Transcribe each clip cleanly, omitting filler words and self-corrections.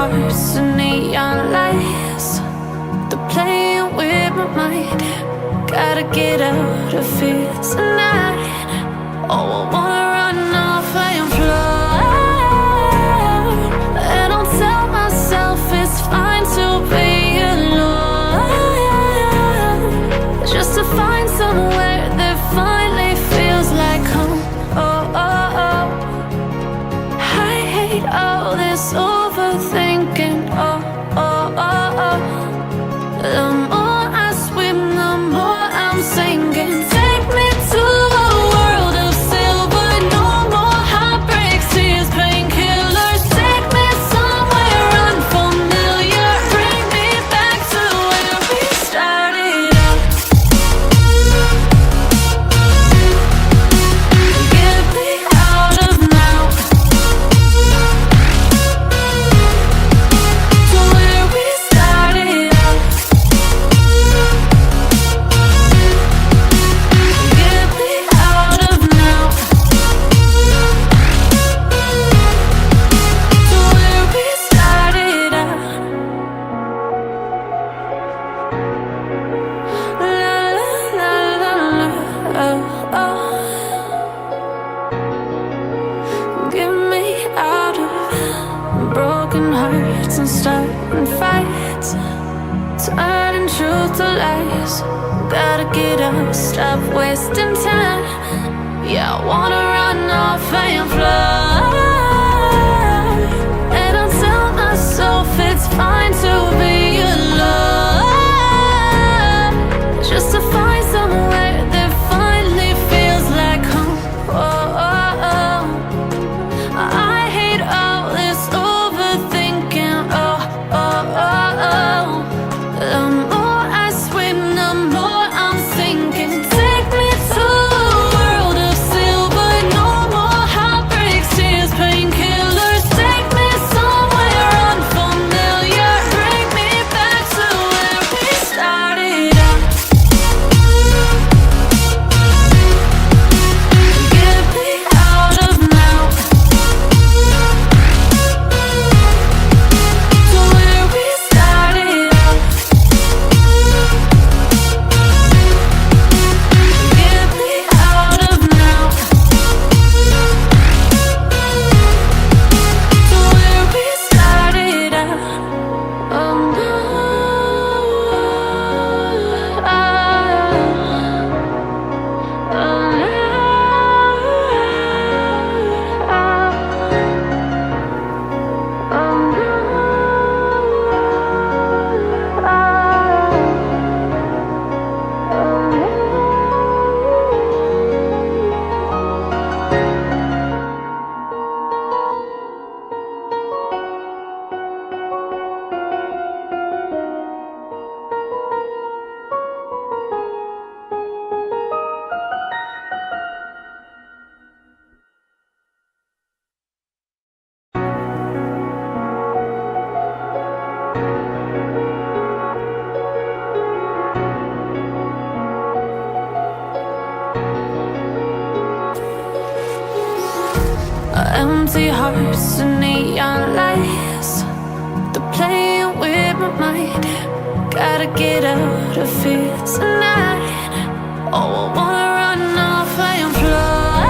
hearts and neon lights. They're playing with my mind. Gotta get out of here tonight. Oh, I wanna run off and fly. And I'll tell myself it's fine to be alone, just to find somewhere that finally feels like home. Oh, oh, oh. I hate all this overthinking. Oh, oh, oh, oh. The more I swim, the more I'm sinking. Take me to a world of silver. No more heartbreaks, tears, painkillers. Take me somewhere unfamiliar. Bring me back to where we started out. Get me out of now, to where we started out. Get me out of now, to where we started out. La la la la la, oh, oh. Get me out of broken hearts and starting fights, turning truth to lies. Gotta get up, stop wasting time. Yeah, I wanna run off and fly. And I'll tell myself it's fine to be alone, just to find somewhere that finally feels like home. Oh, oh, oh. I hate all this overthinking. Oh, oh, oh, oh. The more I swim, the more I'm sinking. Take me to a world of silver. No more heartbreaks, tears, painkillers. Take me somewhere unfamiliar. Bring me back to where we started out. Get me out of now, to where we started out. Get me out of now, to where we started out. Oh no, empty hearts and neon lights. They're playing with my mind. Gotta get out of here tonight. Oh, I wanna run off and fly.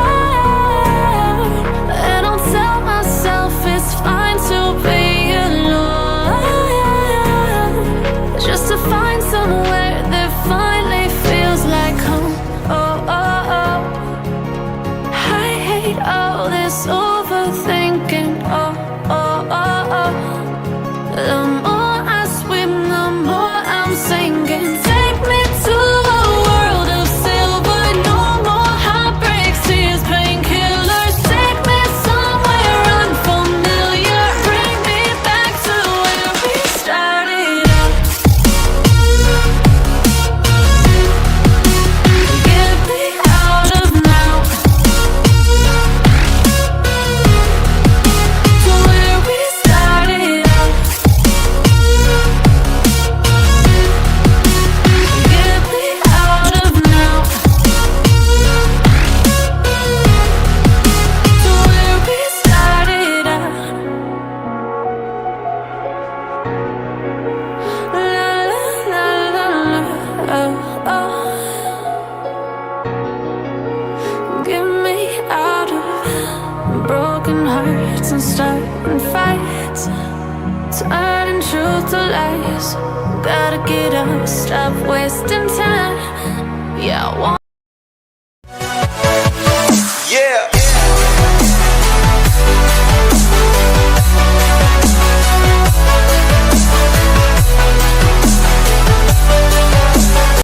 And I'll tell myself it's fine to be alone, just to find somewhere that finally feels like home. Oh, oh, oh. I hate all this overthinking. Oh, oh, oh, oh. The more I swim, the more I'm sinking. Take me to a world of silver. Gotta get up, stop wasting time. Yeah, I want